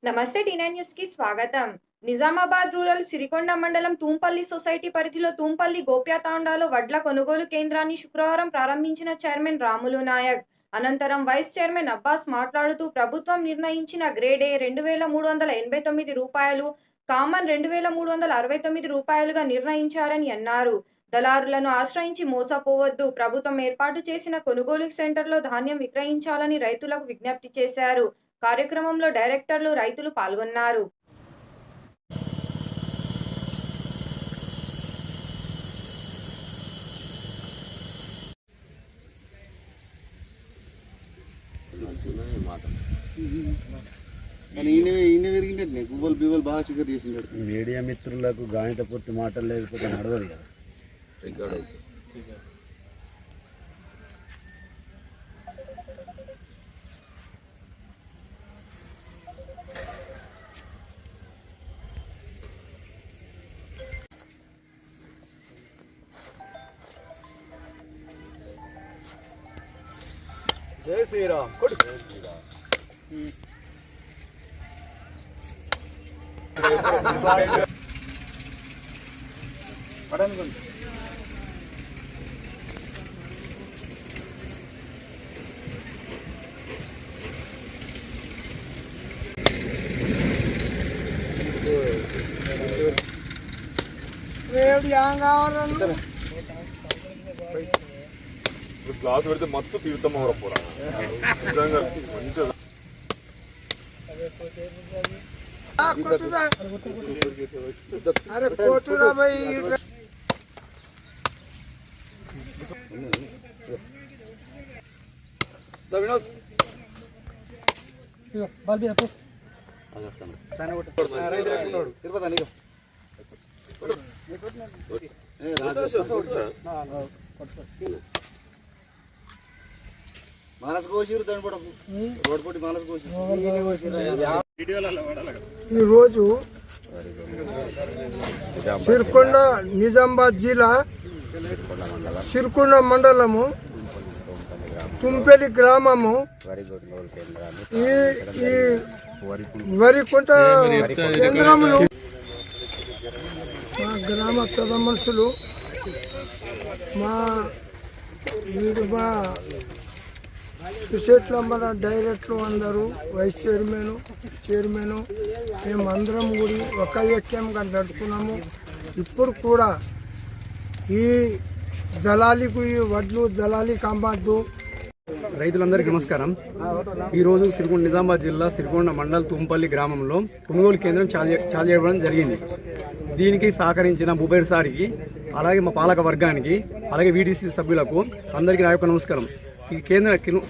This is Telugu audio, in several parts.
నమస్తే టీ9 న్యూస్ కి స్వాగతం. నిజామాబాద్ రూరల్ సిరికొండ మండలం తూంపల్లి సొసైటీ పరిధిలో తూంపల్లి గోప్యతాండాలో వడ్ల కొనుగోలు కేంద్రాన్ని శుక్రవారం ప్రారంభించిన చైర్మన్ రాములు నాయక్. అనంతరం వైస్ చైర్మన్ అబ్బాస్ మాట్లాడుతూ ప్రభుత్వం నిర్ణయించిన గ్రేడ్ ఏ 2389 రూపాయలు, కామన్ 2369 రూపాయలుగా నిర్ణయించారని అన్నారు. దళారులను ఆశ్రయించి మోసపోవద్దు. ప్రభుత్వం ఏర్పాటు చేసిన కొనుగోలు సెంటర్లో ధాన్యం విక్రయించాలని రైతులకు విజ్ఞప్తి చేశారు. కార్యక్రమంలో డైరెక్టర్లు, రైతులు పాల్గొన్నారు. మీడియా మిత్రులకు గాయత పూర్తి మాటలు లేకపోతే నడవదు కదా. జై శ్రీరామ్. గ్లాస్ పెడితే మత్తు తీర్థం అవరపోరా నిజంగా మంచిగా ఈరోజు సిరికొండ నిజామాబాద్ జిల్లా సిరికొండ మండలము తుంపెలి గ్రామము ఈ వరికుంట కేంద్రములు మా గ్రామ పెద్ద మనుషులు మా సొసైటీలో మన డైరెక్టర్లు అందరూ వైస్ చైర్మన్ మేము అందరం కూడా ఒక ఐక్యంగా నడుపుకున్నాము. ఇప్పుడు కూడా ఈ దళాలికు ఈ వడ్లు దళాలికి అమ్మద్దు. రైతులందరికీ నమస్కారం. ఈరోజు సిరికొండ నిజామాబాద్ జిల్లా సిరికొండ మండల్ తుంపల్లి గ్రామంలో కొనుగోలు కేంద్రం చాలు చేయడం జరిగింది. దీనికి సహకరించిన బుబేర్ సారికి, అలాగే మా పాలక వర్గానికి, అలాగే వీడీసీ సభ్యులకు అందరికీ నా యొక్క నమస్కారం. ఈ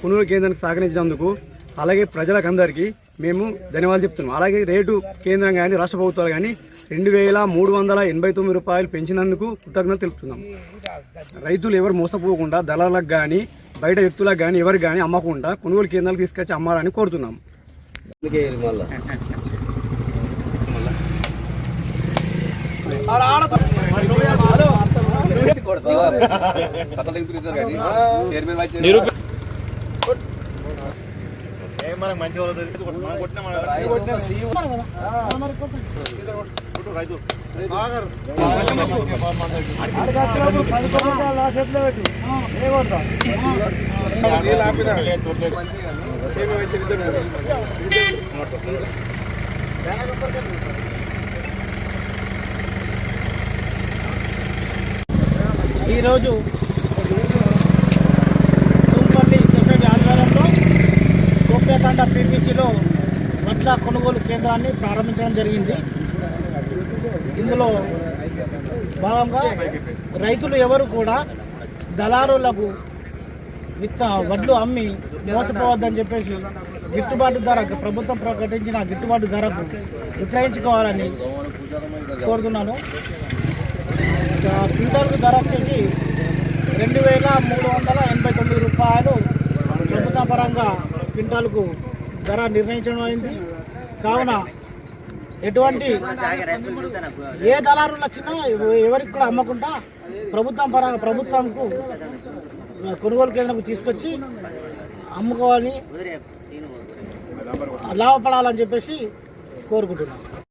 కొనుగోలు కేంద్రానికి సహకరించినందుకు అలాగే ప్రజలకు అందరికీ మేము ధన్యవాదాలు చెప్తున్నాం. అలాగే రేటు కేంద్రం కానీ రాష్ట్ర ప్రభుత్వాలు కానీ 2389 రూపాయలు పెంచినందుకు కృతజ్ఞతలు తెలుపుతున్నాం. రైతులు ఎవరు మోసపోకుండా దళాలకు కానీ బయట వ్యక్తులకు కానీ ఎవరికి కానీ అమ్మకుండా కొనుగోలు కేంద్రాలకు తీసుకొచ్చి అమ్మాలని కోరుతున్నాం. ఈరోజు తూంపల్లి సొసైటీ ఆధ్వర్యంలో గోప్యతాండ పీపీసీలో వడ్ల కొనుగోలు కేంద్రాన్ని ప్రారంభించడం జరిగింది. ఇందులో భాగంగా రైతులు ఎవరు కూడా దళారులకు వడ్లు అమ్మి మోసపోవద్దని చెప్పేసి గిట్టుబాటు ధర, ప్రభుత్వం ప్రకటించిన గిట్టుబాటు ధరకు విక్రయించుకోవాలని కోరుతున్నాను. క్వింటాల్కు ధర వచ్చేసి 2389 రూపాయలు ప్రభుత్వ పరంగా క్వింటాల్కు ధర నిర్ణయించడం అయింది. కావున ఎటువంటి ఏ దళారులు వచ్చినా ఎవరికి కూడా అమ్మకుండా ప్రభుత్వంకు కొనుగోలు కేంద్రం తీసుకొచ్చి అమ్ముకోవాలని లాభపడాలని చెప్పేసి కోరుకుంటున్నాను.